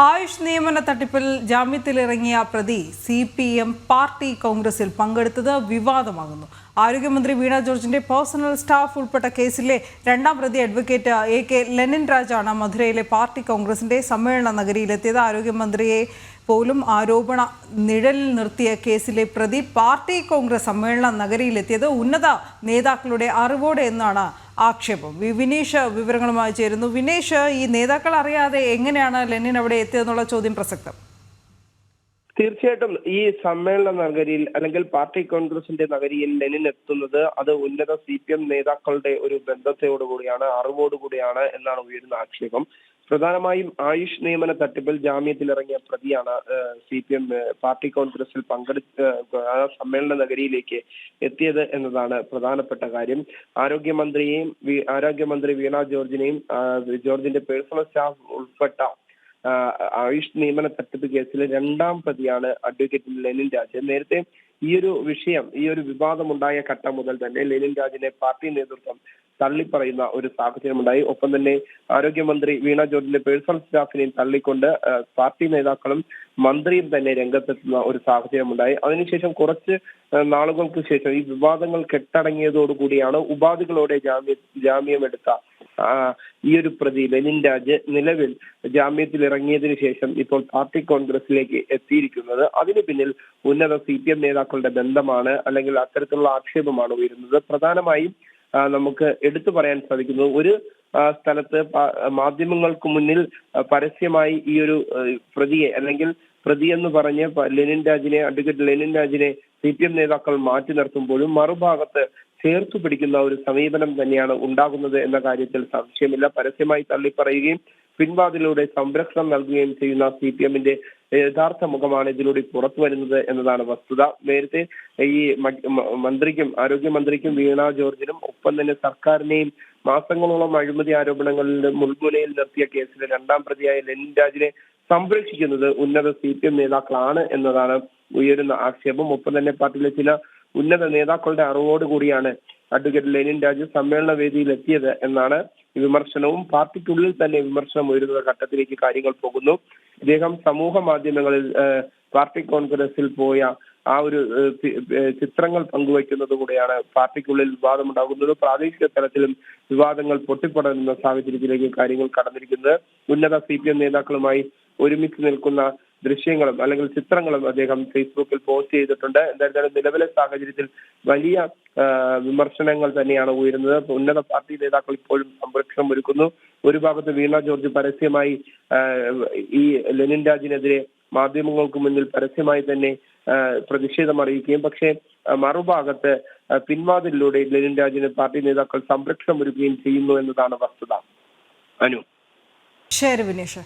ആയുഷ് നിയമന തട്ടിപ്പിൽ ജാമ്യത്തിലിറങ്ങിയ പ്രതി CPM പാർട്ടി കോൺഗ്രസിൽ പങ്കെടുത്തത് വിവാദമാകുന്നു. ആരോഗ്യമന്ത്രി വീണ ജോർജിന്റെ പേഴ്സണൽ സ്റ്റാഫ് ഉൾപ്പെട്ട കേസിലെ രണ്ടാം പ്രതി അഡ്വക്കേറ്റ് AK ലെനിൻ രാജാണ് മധുരയിലെ പാർട്ടി കോൺഗ്രസിന്റെ സമ്മേളന നഗരിയിലെത്തിയത്. ആരോഗ്യമന്ത്രിയെ പോലും ആരോപണ നിഴലിൽ നിർത്തിയ കേസിലെ പ്രതി പാർട്ടി കോൺഗ്രസ് സമ്മേളന നഗരിയിലെത്തിയത് ഉന്നത നേതാക്കളുടെ അറിവോടെ എന്നാണ് ആക്ഷേപം. വിനീഷ് വിവരങ്ങളുമായി ചേരുന്നു. വിനീഷ്, ഈ നേതാക്കൾ അറിയാതെ എങ്ങനെയാണ് ലെനിൻ അവിടെ എത്തിയതെന്നുള്ള ചോദ്യം പ്രസക്തം. തീർച്ചയായിട്ടും ഈ സമ്മേളന നഗരിയിൽ അല്ലെങ്കിൽ പാർട്ടി കോൺഗ്രസിന്റെ നഗരിയിൽ ലെനിൻ എത്തുന്നത് അത് ഉന്നത CPM നേതാക്കളുടെ ഒരു ബന്ധത്തോടുകൂടിയാണ്, അറിവോടുകൂടിയാണ് എന്നാണ് ഉയരുന്ന ആക്ഷേപം. പ്രധാനമായും ആയുഷ് നിയമന തട്ടിപ്പിൽ ജാമ്യത്തിലിറങ്ങിയ പ്രതിയാണ് CPM പാർട്ടി കോൺഗ്രസിൽ പങ്കെടുത്ത് ആ സമ്മേളന നഗരിയിലേക്ക് എത്തിയത് എന്നതാണ് പ്രധാനപ്പെട്ട കാര്യം. ആരോഗ്യമന്ത്രി വീണ ജോർജിന്റെ പേഴ്സണൽ സ്റ്റാഫ് ഉൾപ്പെട്ട ആയുഷ് നിയമന തട്ടിപ്പ് കേസിലെ രണ്ടാം പ്രതിയാണ് അഡ്വക്കേറ്റ് ലെനിൻ രാജ്. നേരത്തെ ഈ ഒരു വിവാദം ഉണ്ടായ ഘട്ടം മുതൽ തന്നെ ലെനിൻ രാജിനെ പാർട്ടി നേതൃത്വം തള്ളിപ്പറയുന്ന ഒരു സാഹചര്യമുണ്ടായി. ഒപ്പം തന്നെ ആരോഗ്യമന്ത്രി വീണ ജോർജിന്റെ പേഴ്സണൽ സ്റ്റാഫിനെയും തള്ളിക്കൊണ്ട് പാർട്ടി നേതാക്കളും മന്ത്രിയും തന്നെ രംഗത്തെത്തുന്ന ഒരു സാഹചര്യമുണ്ടായി. അതിനുശേഷം കുറച്ച് നാളുകൾക്ക് ശേഷം ഈ വിവാദങ്ങൾ കെട്ടടങ്ങിയതോടുകൂടിയാണ് ഉപാധികളോടെ ജാമ്യമെടുത്ത ഈ ഒരു പ്രതി ലെനിൻ രാജ് നിലവിൽ ജാമ്യത്തിൽ ഇറങ്ങിയതിനു ശേഷം ഇപ്പോൾ പാർട്ടി കോൺഗ്രസിലേക്ക് എത്തിയിരിക്കുന്നത്. അതിന് പിന്നിൽ ഉന്നത CPM നേതാക്കളുടെ ബന്ധമാണ്, അല്ലെങ്കിൽ അത്തരത്തിലുള്ള ആക്ഷേപമാണ് ഉയരുന്നത്. പ്രധാനമായും നമുക്ക് എടുത്തു പറയാൻ സാധിക്കുന്നത്, ഒരു സ്ഥലത്ത് മാധ്യമങ്ങൾക്ക് മുന്നിൽ പരസ്യമായി ഈ ഒരു പ്രതിയെ അല്ലെങ്കിൽ പ്രതി എന്ന് പറഞ്ഞ് അഡ്വക്കേറ്റ് ലെനിൻ രാജിനെ CPM നേതാക്കൾ മാറ്റി നിർത്തുമ്പോഴും മറുഭാഗത്ത് ചേർത്തു പിടിക്കുന്ന ഒരു സമീപനം തന്നെയാണ് ഉണ്ടാകുന്നത് എന്ന കാര്യത്തിൽ സംശയമില്ല. പരസ്യമായി തള്ളിപ്പറയുകയും പിൻവാതിലൂടെ സംരക്ഷണം നൽകുകയും ചെയ്യുന്ന CPMന്റെ യഥാർത്ഥ മുഖമാണ് ഇതിലൂടെ പുറത്തു വരുന്നത് എന്നതാണ് വസ്തുത. നേരത്തെ ഈ ആരോഗ്യമന്ത്രിക്കും വീണ ജോർജിനും ഒപ്പം തന്നെ സർക്കാരിനെയും മാസങ്ങളോളം അഴിമതി ആരോപണങ്ങളിൽ മുൾമുനയിൽ നിർത്തിയ കേസിലെ രണ്ടാം പ്രതിയായ ലെനിൻ രാജിനെ സംരക്ഷിക്കുന്നത് ഉന്നത CPM നേതാക്കളാണ് എന്നതാണ് ഉയരുന്ന ആക്ഷേപം. ഒപ്പം തന്നെ പാർട്ടിയിലെ ചില ഉന്നത നേതാക്കളുടെ അറിവോടുകൂടിയാണ് അഡ്വക്കേറ്റ് ലെനിൻ രാജ് സമ്മേളന വേദിയിൽ എത്തിയത് എന്നാണ് വിമർശനവും. പാർട്ടിക്കുള്ളിൽ തന്നെ വിമർശനം ഉയരുന്ന ഘട്ടത്തിലേക്ക് കാര്യങ്ങൾ പോകുന്നു. ഇദ്ദേഹം സമൂഹ മാധ്യമങ്ങളിൽ പാർട്ടി കോൺഗ്രസിൽ പോയ ആ ഒരു ചിത്രങ്ങൾ പങ്കുവയ്ക്കുന്നതുകൂടെയാണ് പാർട്ടിക്കുള്ളിൽ വിവാദമുണ്ടാകുന്നത്. പ്രാദേശിക തലത്തിലും വിവാദങ്ങൾ പൊട്ടിപ്പടരുന്ന സാഹചര്യത്തിലേക്ക് കാര്യങ്ങൾ കടന്നിരിക്കുന്നത്. ഉന്നത CPM നേതാക്കളുമായി ഒരുമിച്ച് നിൽക്കുന്ന ദൃശ്യങ്ങളും അല്ലെങ്കിൽ ചിത്രങ്ങളും അദ്ദേഹം ഫേസ്ബുക്കിൽ പോസ്റ്റ് ചെയ്തിട്ടുണ്ട്. എന്തായാലും നിലവിലെ സാഹചര്യത്തിൽ വലിയ വിമർശനങ്ങൾ തന്നെയാണ് ഉയരുന്നത്. ഉന്നത പാർട്ടി നേതാക്കൾ ഇപ്പോഴും സംരക്ഷണം ഒരുക്കുന്നു. ഒരു ഭാഗത്ത് വീണ ജോർജ് പരസ്യമായി ഈ ലെനിൻ രാജിനെതിരെ മാധ്യമങ്ങൾക്ക് മുന്നിൽ പരസ്യമായി തന്നെ പ്രതിഷേധം അറിയിക്കുകയും, പക്ഷേ മറുഭാഗത്ത് പിൻവാതിലൂടെ ലെനിൻ രാജിന് പാർട്ടി നേതാക്കൾ സംരക്ഷണം ഒരുക്കുകയും ചെയ്യുന്നു എന്നതാണ് വസ്തുത. അനു. ശരി വിനീഷ്.